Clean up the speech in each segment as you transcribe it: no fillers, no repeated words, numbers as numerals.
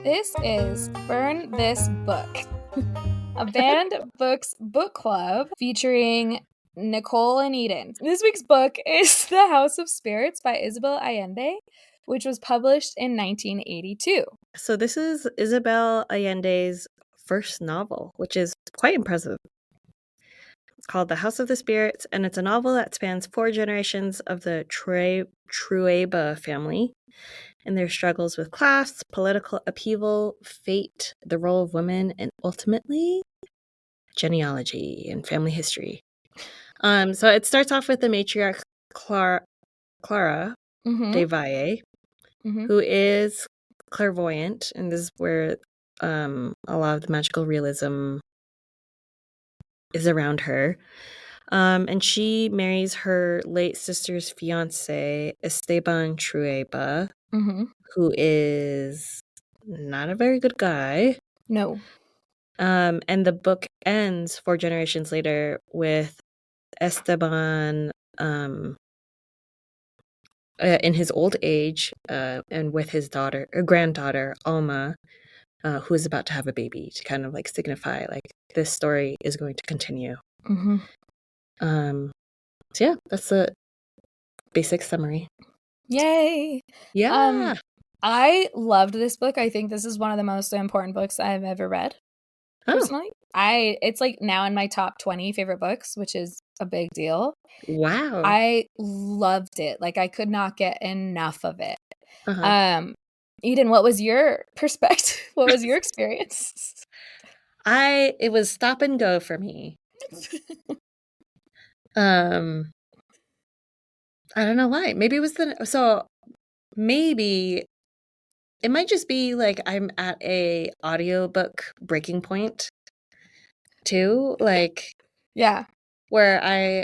This is Burn This Book, a banned books book club featuring Nicole and Eden. This week's book is The House of Spirits by Isabel Allende, which was published in 1982. So this is Isabel Allende's first novel, which is quite impressive. It's called The House of the Spirits, and it's a novel that spans 4 generations of the Trueba family and their struggles with class, political upheaval, fate, the role of women, and ultimately genealogy and family history. So it starts off with the matriarch Clara de Valle, who is clairvoyant, and this is where a lot of the magical realism is around her. And she marries her late sister's fiance, Esteban Trueba, who is not a very good guy. No. And the book ends 4 generations later with Esteban in his old age and with his granddaughter, Alma, who is about to have a baby, to kind of like signify like this story is going to continue. So yeah, that's the basic summary. Yay! Yeah. I loved this book. I think this is one of the most important books I've ever read. Personally, it's like now in my top 20 favorite books, which is a big deal. Wow. I loved it. Like I could not get enough of it. Eden, what was your perspective? What was your experience? It was stop and go for me. I don't know why. Maybe it was maybe it might just be like I'm at a audiobook breaking point too, like yeah, where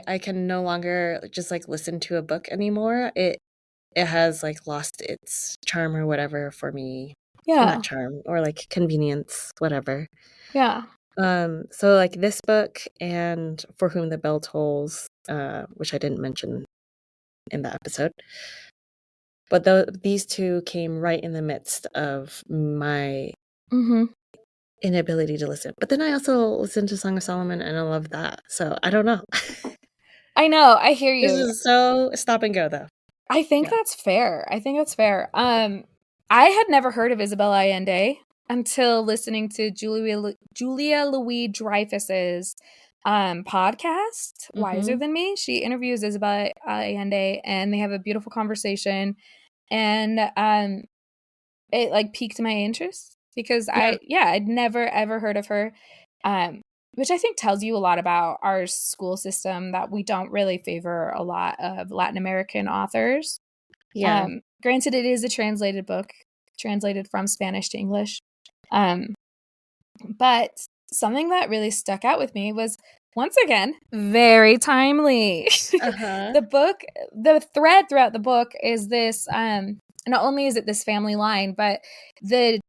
I can no longer just like listen to a book anymore. It has like lost its charm or whatever for me. Yeah. Not charm, or like convenience, whatever. Yeah. So like this book and For Whom the Bell Tolls, which I didn't mention in the episode. But these two came right in the midst of my inability to listen. But then I also listened to Song of Solomon, and I love that. So I don't know. I know. I hear you. This is so stop and go, though. I think that's fair. I had never heard of Isabel Allende until listening to Julia Louis-Dreyfus's podcast, Wiser Than Me. She interviews Isabel Allende, and they have a beautiful conversation. And it like piqued my interest because I'd never ever heard of her, which I think tells you a lot about our school system, that we don't really favor a lot of Latin American authors. Yeah. Granted, it is a translated book, translated from Spanish to English. But something that really stuck out with me was, once again, very timely. The thread throughout the book is this, not only is it this family line, but the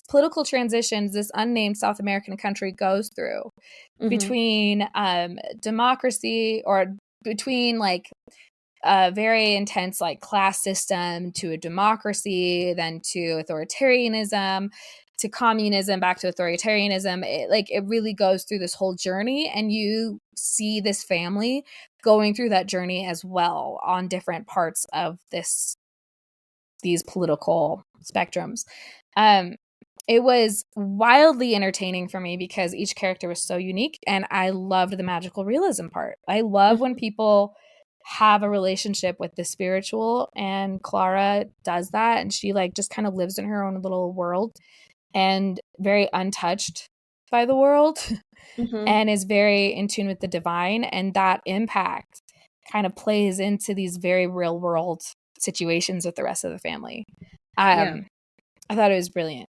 political transitions this unnamed South American country goes through between democracy, or between like a very intense like class system to a democracy, then to authoritarianism, to communism, back to authoritarianism. It really goes through this whole journey, and you see this family going through that journey as well on different parts of these political spectrums. It was wildly entertaining for me because each character was so unique, and I loved the magical realism part. I love when people have a relationship with the spiritual, and Clara does that, and she like just kind of lives in her own little world and very untouched by the world and is very in tune with the divine, and that impact kind of plays into these very real world situations with the rest of the family. I thought it was brilliant.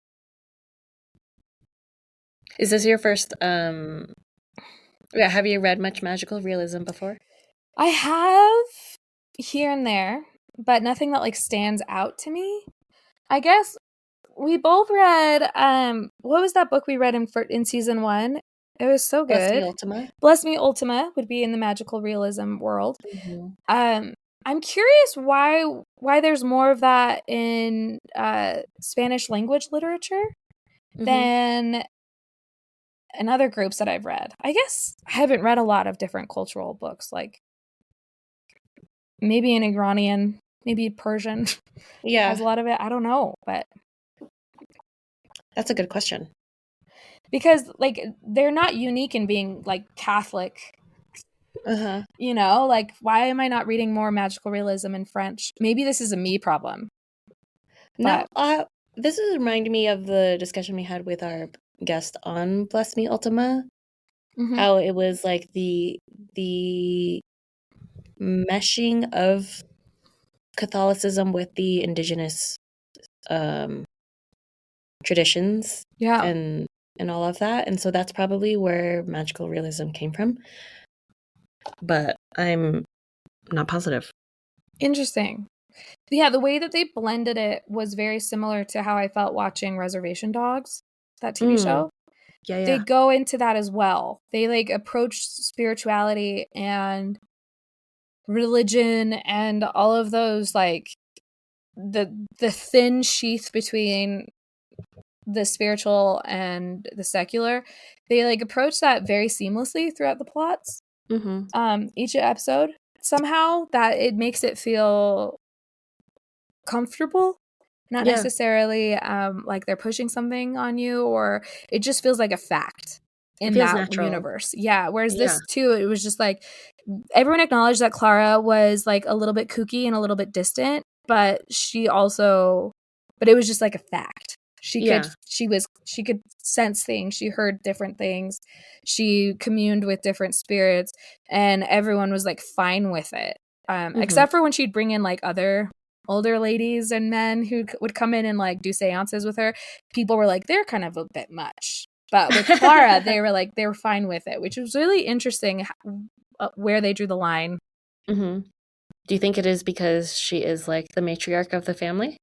Is this your first have you read much magical realism before? I have here and there, but nothing that like stands out to me. I guess we both read what was that book we read in season 1? It was so good. Bless Me Ultima. Bless Me Ultima would be in the magical realism world. I'm curious why there's more of that in Spanish language literature than in other groups that I've read. I guess I haven't read a lot of different cultural books, like maybe an Iranian, maybe Persian has a lot of it. I don't know, but that's a good question. Because like they're not unique in being like Catholic. You know, like why am I not reading more magical realism in French? Maybe this is a me problem. No, this is reminding me of the discussion we had with our guest on Bless Me Ultima. How it was like the meshing of Catholicism with the indigenous traditions and all of that. And so that's probably where magical realism came from. But I'm not positive. Interesting. Yeah, the way that they blended it was very similar to how I felt watching Reservation Dogs, that TV show. Yeah. They go into that as well. They like approach spirituality and religion and all of those, like the thin sheath between the spiritual and the secular. They like approach that very seamlessly throughout the plots. Each episode somehow that it makes it feel comfortable, not necessarily like they're pushing something on you, or it just feels like a fact in that natural universe. Yeah. Whereas this too, it was just like everyone acknowledged that Clara was like a little bit kooky and a little bit distant, but it was just like a fact. She could sense things. She heard different things. She communed with different spirits, and everyone was like fine with it. Except for when she'd bring in like other older ladies and men who would come in and like do seances with her. People were like, they're kind of a bit much. But with Clara, they were fine with it, which was really interesting where they drew the line. Do you think it is because she is like the matriarch of the family?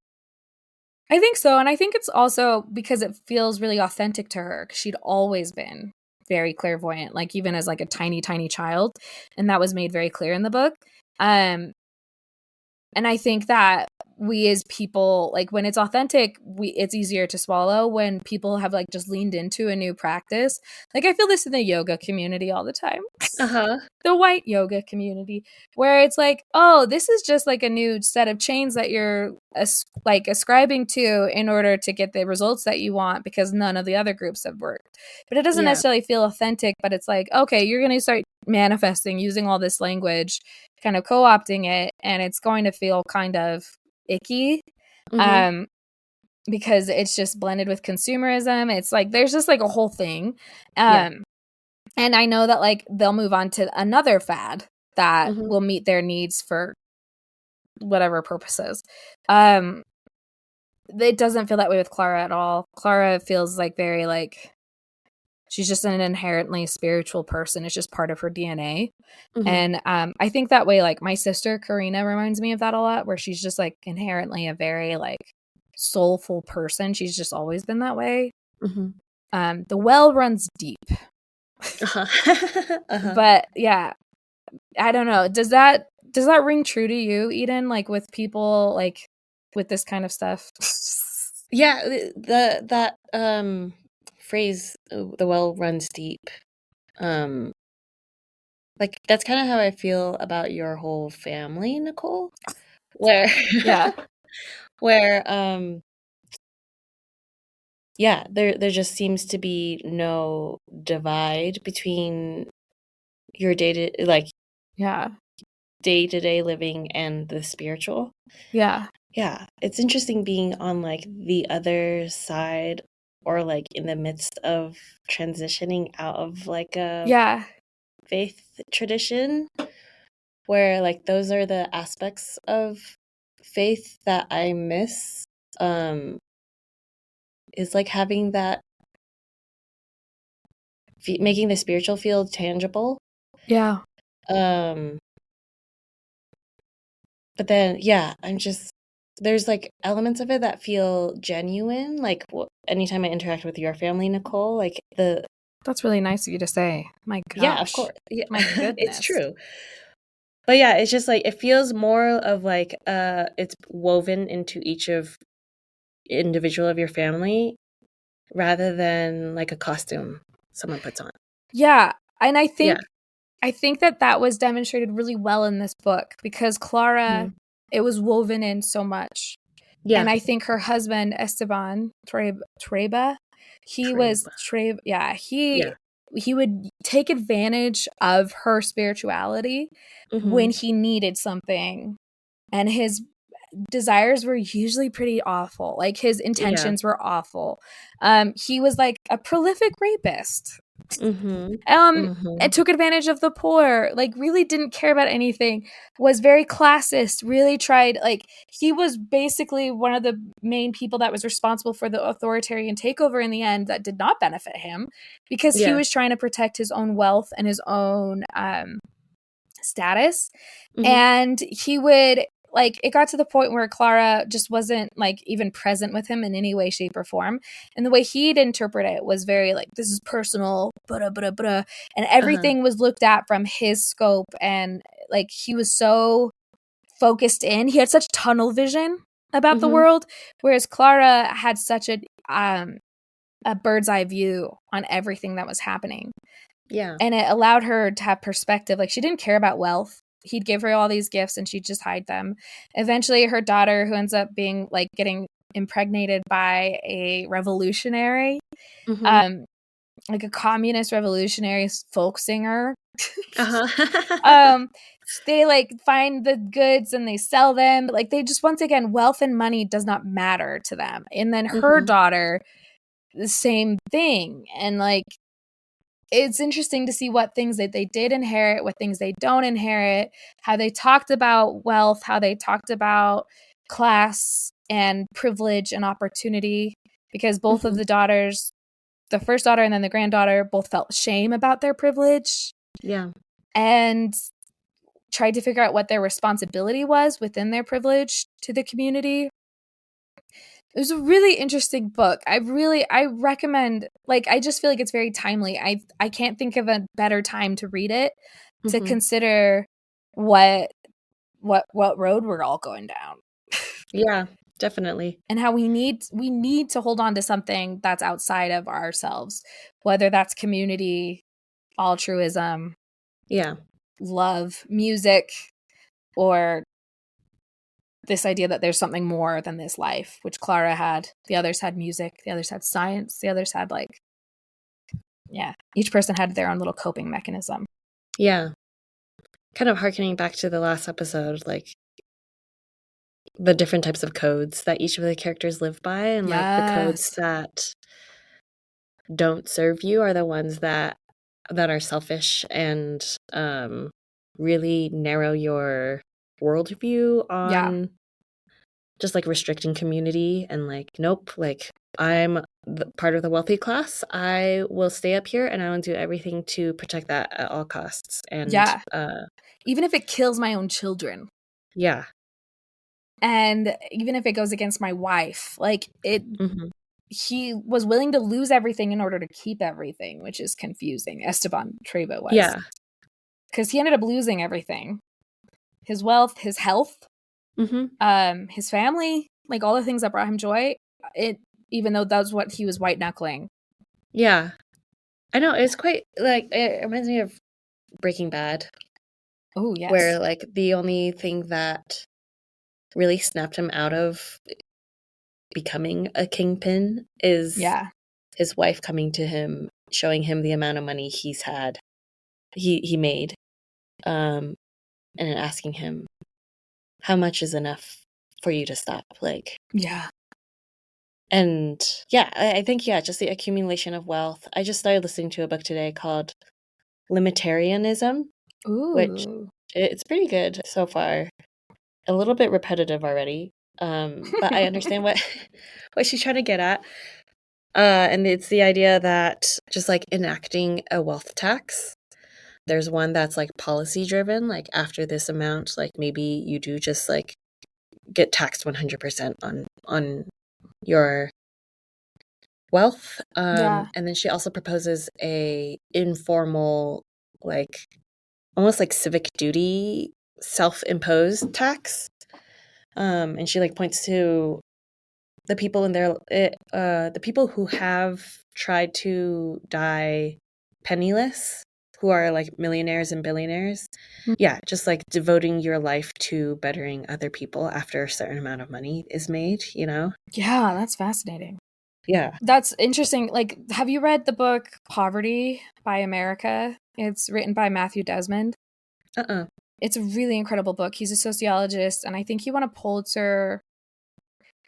I think so. And I think it's also because it feels really authentic to her, because she'd always been very clairvoyant, like even as like a tiny, tiny child. And that was made very clear in the book. And I think that we as people, like when it's authentic, it's easier to swallow when people have like just leaned into a new practice. Like I feel this in the yoga community all the time. The white yoga community, where it's like, oh, this is just like a new set of chains that you're like ascribing to in order to get the results that you want, because none of the other groups have worked. But it doesn't necessarily feel authentic, but it's like, okay, you're going to start manifesting using all this language, kind of co-opting it, and it's going to feel kind of icky. Because it's just blended with consumerism. It's like there's just like a whole thing. And I know that like they'll move on to another fad that will meet their needs for whatever purposes. It doesn't feel that way with Clara at all. Clara feels like very like she's just an inherently spiritual person. It's just part of her DNA. And I think that way, like my sister Karina reminds me of that a lot, where she's just like inherently a very like soulful person. She's just always been that way. The well runs deep. But yeah, I don't know. Does that ring true to you, Eden? Like with people like with this kind of stuff? Yeah, that phrase, the well runs deep. Like that's kind of how I feel about your whole family, Nicole. Where there just seems to be no divide between your day-to-day living and the spiritual. Yeah, it's interesting being on like the other side, or like in the midst of transitioning out of like a faith tradition, where like those are the aspects of faith that I miss, is like having that making the spiritual feel tangible. But then I'm just, there's like elements of it that feel genuine, like anytime I interact with your family, Nicole, like that's really nice of you to say. My gosh. Yeah, of course. Yeah. My goodness. It's true. But yeah, it's just like it feels more of like it's woven into each of individual of your family rather than like a costume someone puts on. Yeah, and Yeah. I think that was demonstrated really well in this book because Clara, Mhm. it was woven in so much. Yeah. And I think her husband Esteban Treba, he was Trib. yeah, Yeah. he would take advantage of her spirituality when Mhm. he needed something, and his desires were usually pretty awful. Like his Yeah. intentions were awful. He was like a prolific rapist. Mhm. And Mhm. took advantage of the poor, like really didn't care about anything, was very classist, really tried, like he was basically one of the main people that was responsible for the authoritarian takeover in the end that did not benefit him because he Yeah. was trying to protect his own wealth and his own status. Mhm. And he would, like, it got to the point where Clara just wasn't like even present with him in any way, shape, or form. And the way he'd interpret it was very like, this is personal, blah, blah, blah. And Uh-huh. everything was looked at from his scope. And like, he was so focused in, he had such tunnel vision about the Mhm. world, whereas Clara had such a bird's eye view on everything that was happening. Yeah. And it allowed her to have perspective. Like, she didn't care about wealth. He'd give her all these gifts and she'd just hide them. Eventually, her daughter, who ends up being like getting impregnated by a revolutionary, Mhm. um, like a communist revolutionary folk singer. Uh-huh. um, they like find the goods and they sell them. But, like, they just, once again, wealth and money does not matter to them. And then her Mhm. daughter, the same thing. And like, it's interesting to see what things that they did inherit, what things they don't inherit, how they talked about wealth, how they talked about class and privilege and opportunity, because both of Mhm. the daughters, the first daughter and then the granddaughter, both felt shame about their privilege Yeah. and tried to figure out what their responsibility was within their privilege to the community. It was a really interesting book. I recommend, like, I just feel like it's very timely. I can't think of a better time to read it, to Mhm. consider what what road we're all going down. Yeah, definitely. And how we need to hold on to something that's outside of ourselves, whether that's community, altruism, Yeah. love, music, or this idea that there's something more than this life, which Clara had. The others had music, the others had science, the others had, like, yeah, each person had their own little coping mechanism. Yeah. Kind of harkening back to the last episode, like the different types of codes that each of the characters live by, and like the codes Yes. that don't serve you are the ones that are selfish and really narrow your worldview Yeah. on just like restricting community and like nope, like I'm part of the wealthy class. I will stay up here and I will do everything to protect that at all costs. And Yeah. Even if it kills my own children. yeah. And even if it goes against my wife, like, it Hmm. he was willing to lose everything in order to keep everything, which is confusing. Esteban Trevo was. Yeah. Because he ended up losing everything. His wealth, his health, Hmm. his family, like all the things that brought him joy. It Even though that's what he was white knuckling. Yeah. I know it's quite like it reminds me of Breaking Bad, Oh, yes. where like the only thing that really snapped him out of becoming a kingpin is Yeah. his wife coming to him, showing him the amount of money he made, and then asking him how much is enough for you to stop, like. Yeah. And yeah, I think yeah, just the accumulation of wealth. I just started listening to a book today called Limitarianism, which Ooh. it's pretty good so far. A little bit repetitive already, but I understand what what she's trying to get at. And it's the idea that just like enacting a wealth tax, there's one that's like policy driven, like after this amount, like maybe you do just like get taxed 100% on your wealth. Yeah. And then she also proposes a informal, like almost like civic duty self-imposed tax. And she like points to the people in their the people who have tried to die penniless, who are like millionaires and billionaires. Yeah, just like devoting your life to bettering other people after a certain amount of money is made, you know? Yeah, that's fascinating. Yeah. That's interesting. Like, have you read the book Poverty by America? It's written by Matthew Desmond. It's a really incredible book. He's a sociologist, and I think he won a Pulitzer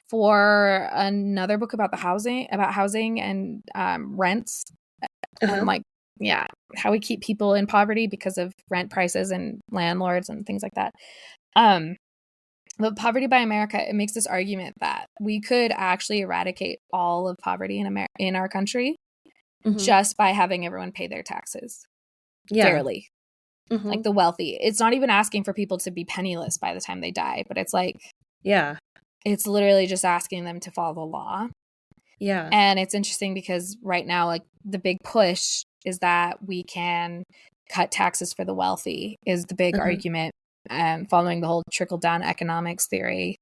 for another book about housing and rents and like, yeah, how we keep people in poverty because of rent prices and landlords and things like that. But Poverty by America, it makes this argument that we could actually eradicate all of poverty in our country just by having everyone pay their taxes fairly. Like the wealthy. It's not even asking for people to be penniless by the time they die, but it's like, yeah, it's literally just asking them to follow the law. Yeah. And it's interesting because right now, like, the big push is that we can cut taxes for the wealthy is the big argument, following the whole trickle-down economics theory,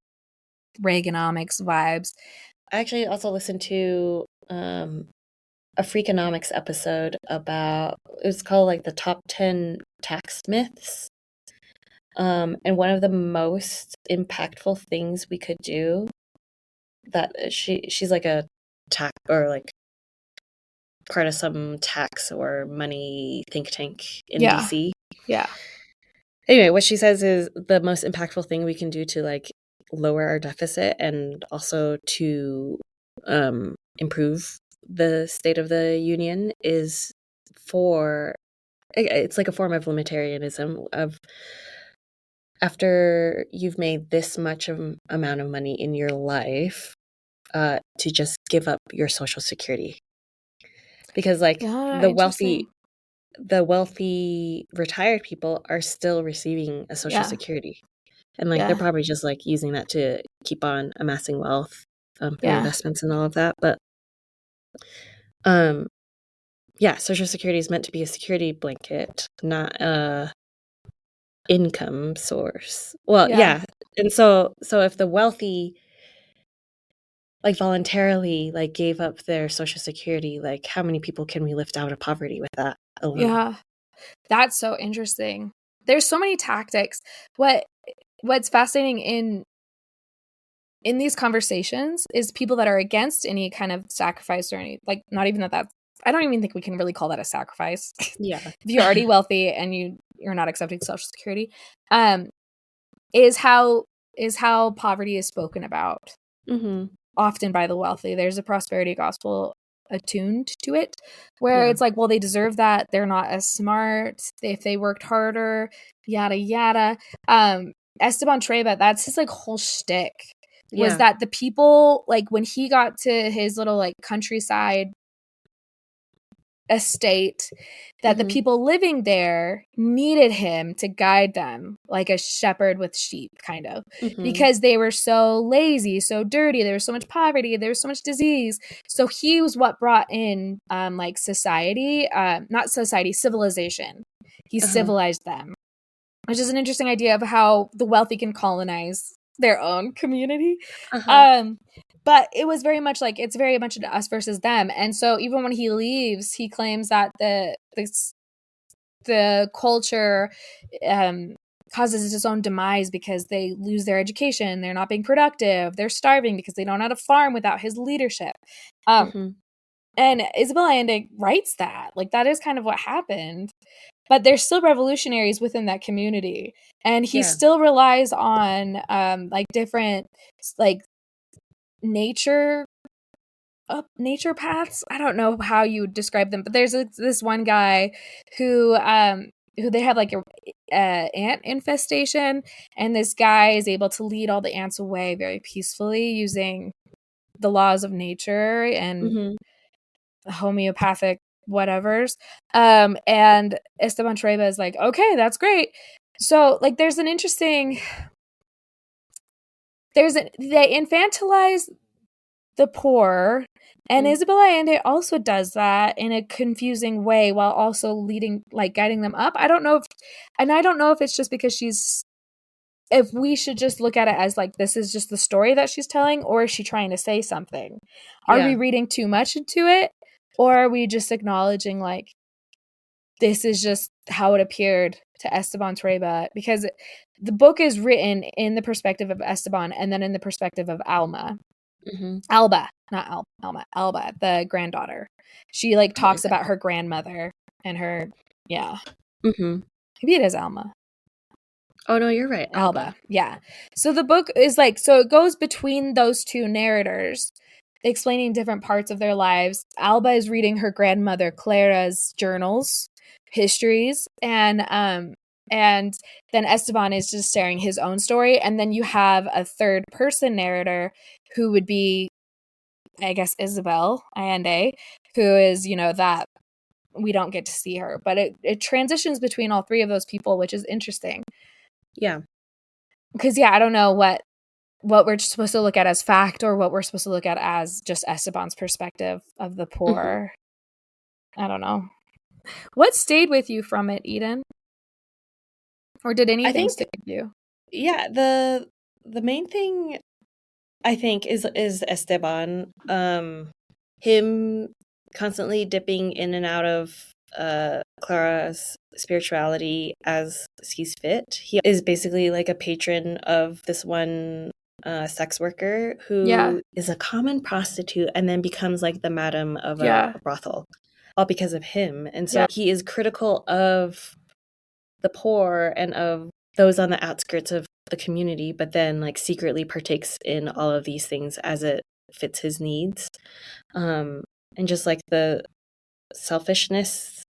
Reaganomics vibes. I actually also listened to a Freakonomics episode about, it was called like the top 10 tax myths. And one of the most impactful things we could do, that she's like a tax, or like part of some tax or money think tank in DC. Yeah. Anyway, what she says is the most impactful thing we can do to like lower our deficit and also to improve the state of the union is it's like a form of libertarianism of, after you've made this much amount of money in your life, to just give up your Social Security. Because like the wealthy retired people are still receiving a Social Security. And like they're probably just like using that to keep on amassing wealth through investments and all of that. But yeah, Social Security is meant to be a security blanket, not a income source. Well, yeah. And so if the wealthy like voluntarily like gave up their Social Security, like how many people can we lift out of poverty with that alone? Yeah. That's so interesting. There's so many tactics. What's fascinating in these conversations is people that are against any kind of sacrifice or any, like, not even that's, I don't even think we can really call that a sacrifice. Yeah. If you're already wealthy and you're not accepting Social Security, is how poverty is spoken about. Often by the wealthy. There's a prosperity gospel attuned to it, where it's like, well, they deserve that. They're not as smart. If they worked harder, yada yada. Esteban Treba, that's his like whole shtick. Was that the people, like, when he got to his little like countryside estate, that the people living there needed him to guide them like a shepherd with sheep, kind of, because they were so lazy, so dirty, there was so much poverty, there was so much disease. So he was what brought in like society, not society, civilization. He civilized them, which is an interesting idea of how the wealthy can colonize their own community. But it was very much like, it's very much us versus them. And so even when he leaves, he claims that the culture causes its own demise because they lose their education, they're not being productive, they're starving because they don't know how to farm without his leadership. And Isabel Allende writes that. Like, that is kind of what happened. But there's still revolutionaries within that community. And he still relies on like different like nature paths. I don't know how you would describe them, but there's this one guy who they have like a ant infestation, and this guy is able to lead all the ants away very peacefully using the laws of nature and homeopathic whatevers. And Esteban Treba is like, okay, that's great. So like they infantilize the poor, and Isabel Allende also does that in a confusing way while also guiding them up. I don't know if it's just because she's if we should just look at it as like, this is just the story that she's telling, or is she trying to say something? Are we reading too much into it? Or are we just acknowledging like, this is just how it appeared to Esteban Trueba? Because the book is written in the perspective of Esteban and then in the perspective of Alma. Alba, not Alma, Alba, the granddaughter. She like talks about her grandmother and her, maybe it is Alma. Oh no, you're right, Alba. Yeah. So the book is like, so it goes between those two narrators, explaining different parts of their lives. Alba is reading her grandmother Clara's journals, histories, and then Esteban is just sharing his own story. And then you have a third person narrator who would be, I guess, Isabel Allende, who is, that we don't get to see her. But it transitions between all three of those people, which is interesting. Yeah. Because, I don't know what we're supposed to look at as fact or what we're supposed to look at as just Esteban's perspective of the poor. I don't know. What stayed with you from it, Eden? Or did anything stay with you? Yeah, the main thing I think is Esteban. Him constantly dipping in and out of Clara's spirituality as sees fit. He is basically like a patron of this one sex worker who is a common prostitute and then becomes like the madam of a brothel, all because of him. And so he is critical of the poor and of those on the outskirts of the community, but then like secretly partakes in all of these things as it fits his needs. And just like the selfishness.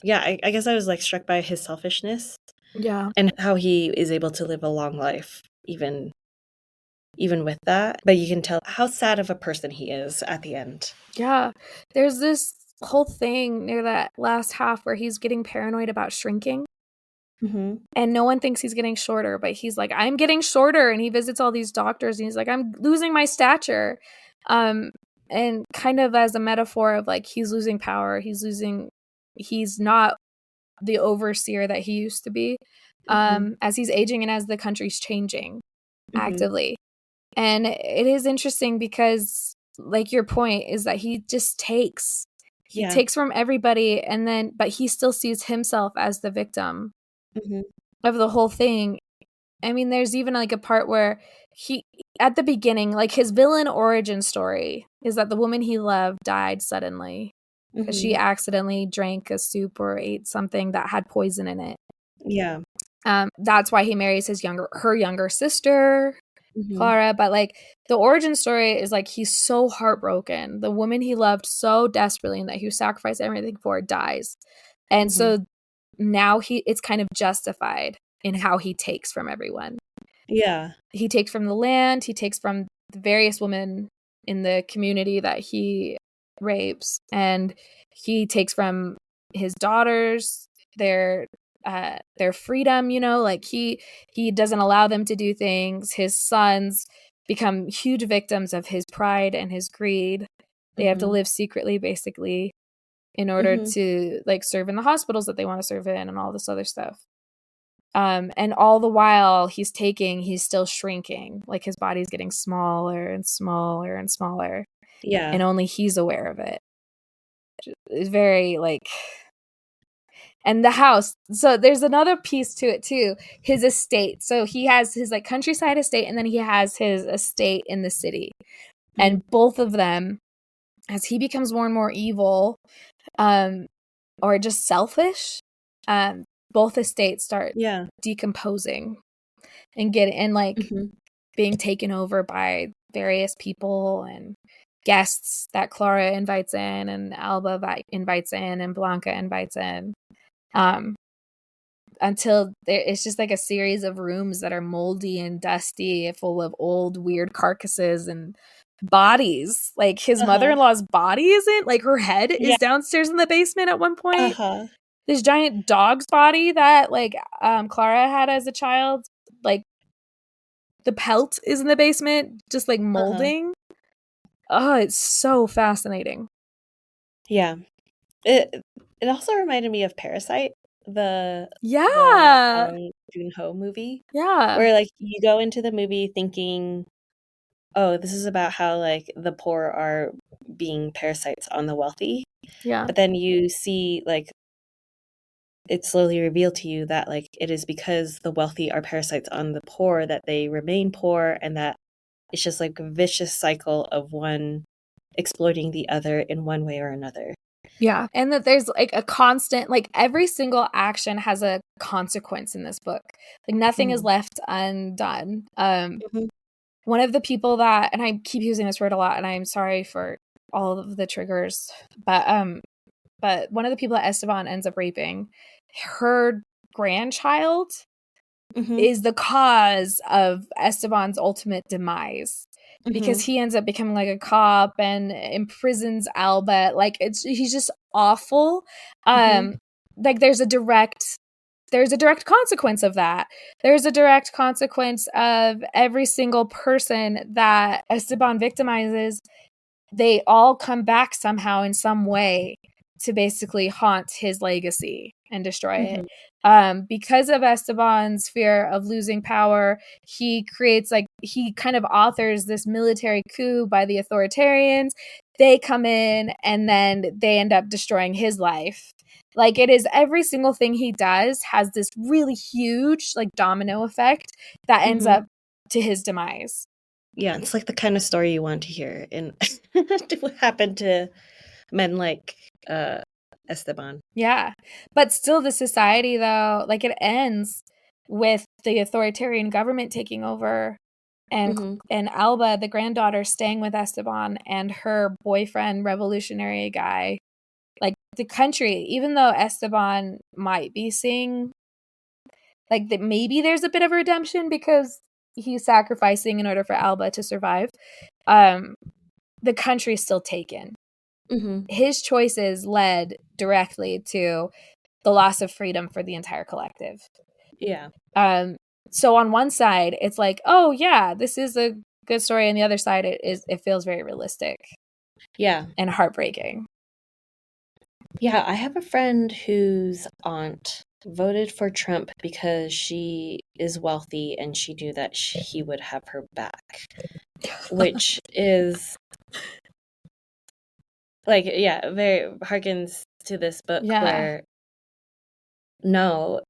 Yeah, I guess I was like struck by his selfishness. Yeah. And how he is able to live a long life even with that. But you can tell how sad of a person he is at the end. Yeah. There's this whole thing near that last half where he's getting paranoid about shrinking. And no one thinks he's getting shorter, but he's like, I'm getting shorter. And he visits all these doctors and he's like, I'm losing my stature. And kind of as a metaphor of like, he's losing power. He's not the overseer that he used to be, as he's aging and as the country's changing actively. And it is interesting because like your point is that he just takes from everybody, but he still sees himself as the victim of the whole thing. I mean, there's even like a part where he, at the beginning, like his villain origin story is that the woman he loved died suddenly because she accidentally drank a soup or ate something that had poison in it. Yeah. That's why he marries her younger sister, Clara. But like the origin story is like he's so heartbroken. The woman he loved so desperately and that he sacrificed everything for dies. And so now it's kind of justified in how he takes from everyone. Yeah. He takes from the land, he takes from the various women in the community that he rapes, and he takes from his daughters their freedom, like he doesn't allow them to do things. His sons become huge victims of his pride and his greed. They have to live secretly basically in order to like serve in the hospitals that they want to serve in and all this other stuff. And all the while he's still shrinking. Like his body's getting smaller and smaller and smaller. Yeah. And only he's aware of it. It's very like, and the house. So there's another piece to it too. His estate. So he has his like countryside estate and then he has his estate in the city. And both of them, as he becomes more and more evil, or just selfish, both estates start decomposing and being taken over by various people and guests that Clara invites in and Alba invites in and Blanca invites in, until it's just like a series of rooms that are moldy and dusty, full of old weird carcasses and bodies. Like his mother-in-law's body isn't, like her head is downstairs in the basement at one point. This giant dog's body that like Clara had as a child, like the pelt is in the basement, just like molding. Oh, it's so fascinating. Yeah. It also reminded me of Parasite, the Yeah. Joon-ho movie, Yeah. where like you go into the movie thinking, oh, this is about how like the poor are being parasites on the wealthy. Yeah. But then you see like it's slowly revealed to you that like it is because the wealthy are parasites on the poor that they remain poor, and that it's just like a vicious cycle of one exploiting the other in one way or another. Yeah. And that there's like a constant, like every single action has a consequence in this book. Like nothing is left undone. One of the people that, and I keep using this word a lot, and I'm sorry for all of the triggers, but one of the people that Esteban ends up raping, her grandchild is the cause of Esteban's ultimate demise. Because he ends up becoming like a cop and imprisons Albert. Like he's just awful. Like there's a direct consequence of that. There's a direct consequence of every single person that Esteban victimizes. They all come back somehow in some way to basically haunt his legacy and destroy it. Because of Esteban's fear of losing power, he kind of authors this military coup by the authoritarians. They come in and then they end up destroying his life. Like it is every single thing he does has this really huge like domino effect that ends up to his demise. Yeah, it's like the kind of story you want to hear in what happened to men like Esteban. Yeah. But still the society though, like it ends with the authoritarian government taking over and Alba, the granddaughter, staying with Esteban and her boyfriend, revolutionary guy. Like the country, even though Esteban might be seeing like that maybe there's a bit of a redemption because he's sacrificing in order for Alba to survive. The country's still taken. His choices led directly to the loss of freedom for the entire collective. Yeah. So on one side, it's like, oh yeah, this is a good story. And the other side, it feels very realistic. Yeah. And heartbreaking. Yeah, I have a friend whose aunt voted for Trump because she is wealthy and she knew that he would have her back, which is like, yeah, very harkens to this book where no,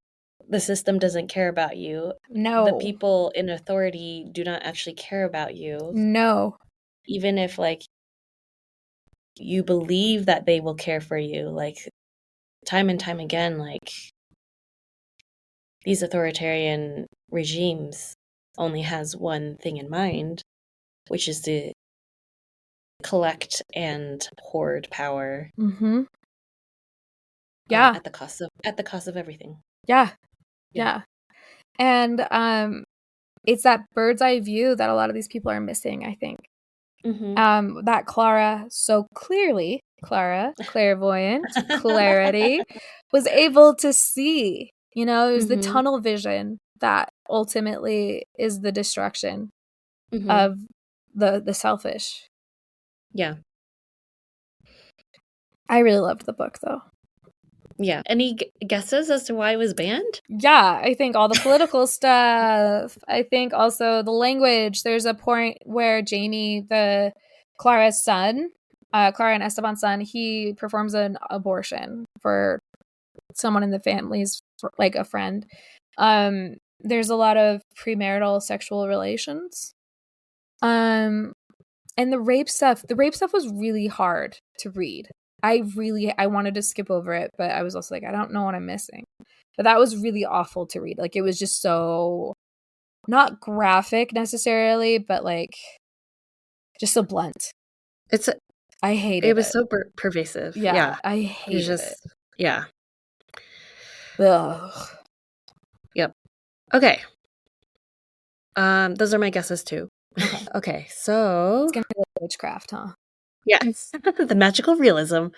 the system doesn't care about you. No. The people in authority do not actually care about you. No. Even if like you believe that they will care for you, like time and time again, like these authoritarian regimes only has one thing in mind, which is to collect and hoard power. Yeah. At the cost of everything. Yeah. And it's that bird's eye view that a lot of these people are missing, I think. That Clara so clearly, clairvoyant, clarity, was able to see. You know, it was the tunnel vision that ultimately is the destruction of the selfish. Yeah. I really loved the book, though. Yeah. Any guesses as to why it was banned? Yeah, I think all the political stuff. I think also the language. There's a point where Jamie, Clara's son, Clara and Esteban's son, he performs an abortion for someone in the family's, like a friend. There's a lot of premarital sexual relations. And the rape stuff was really hard to read. I wanted to skip over it, but I was also like, I don't know what I'm missing. But that was really awful to read. Like, it was just so, not graphic necessarily, but like, just so blunt. I hated it. It was so pervasive. Yeah. I hated it. Yeah. Ugh. Yep. Okay. Those are my guesses too. Okay, so it's gonna be like witchcraft, huh? Yes. The magical realism.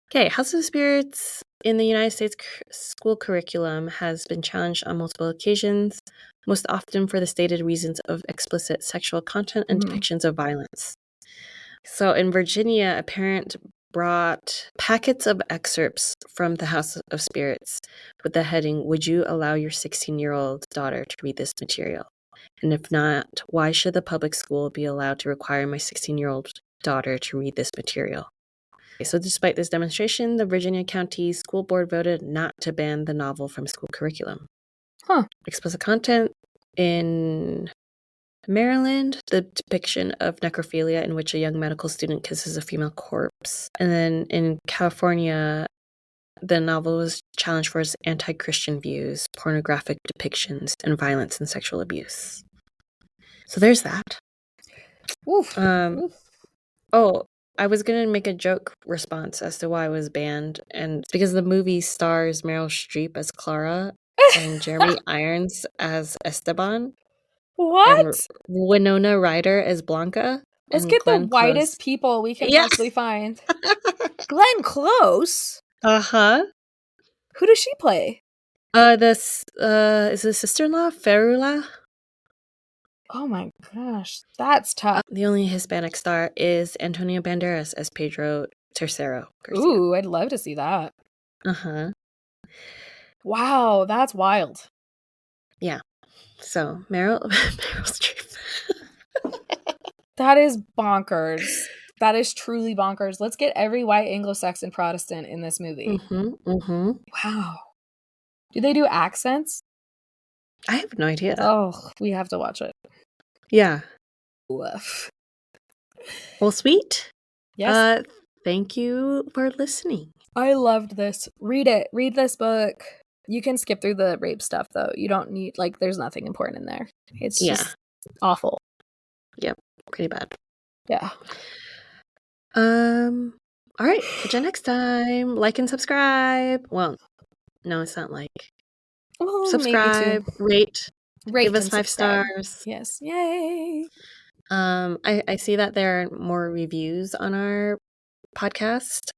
Okay, House of Spirits in the United States school curriculum has been challenged on multiple occasions, most often for the stated reasons of explicit sexual content and depictions of violence. So in Virginia, a parent brought packets of excerpts from the House of Spirits with the heading, "Would you allow your 16-year-old daughter to read this material? And if not, why should the public school be allowed to require my 16-year-old daughter to read this material?" So despite this demonstration, the Virginia County School Board voted not to ban the novel from school curriculum. Explicit content in Maryland, the depiction of necrophilia in which a young medical student kisses a female corpse. And then in California, the novel was challenged for its anti-Christian views, pornographic depictions, and violence and sexual abuse. So there's that. Oof. Oh, I was going to make a joke response as to why it was banned. And it's because the movie stars Meryl Streep as Clara and Jeremy Irons as Esteban. What? And Winona Ryder as Blanca. Let's get the whitest people we can possibly find. Glenn Close? Uh-huh. Who does she play? Is the sister-in-law, Ferula? Oh my gosh, that's tough. The only Hispanic star is Antonio Banderas as Pedro Tercero Garcia. Ooh, I'd love to see that. Uh-huh. Wow, that's wild. Yeah. So, Meryl Streep. That is bonkers. That is truly bonkers. Let's get every white Anglo-Saxon Protestant in this movie. Wow. Do they do accents? I have no idea. Oh, we have to watch it. Yeah. Woof. Well, sweet. Yes. Thank you for listening. I loved this. Read it. Read this book. You can skip through the rape stuff, though. You don't need, there's nothing important in there. It's just awful. Yep. Pretty bad. Yeah. All right. Catch you next time. Like and subscribe. Well, no, it's not like. Well, subscribe, rate, give us 5 subscribe. stars. Yes. Yay. I see that there are more reviews on our podcast.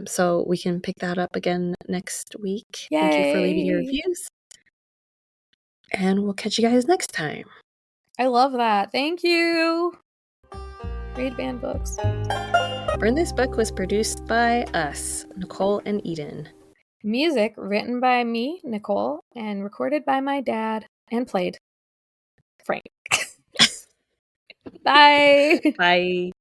So we can pick that up again next week. Yay. Thank you for leaving your reviews. And we'll catch you guys next time. I love that. Thank you. Read banned books. Burn This Book was produced by us, Nicole and Eden. Music written by me, Nicole, and recorded by my dad and played Frank. Bye. Bye.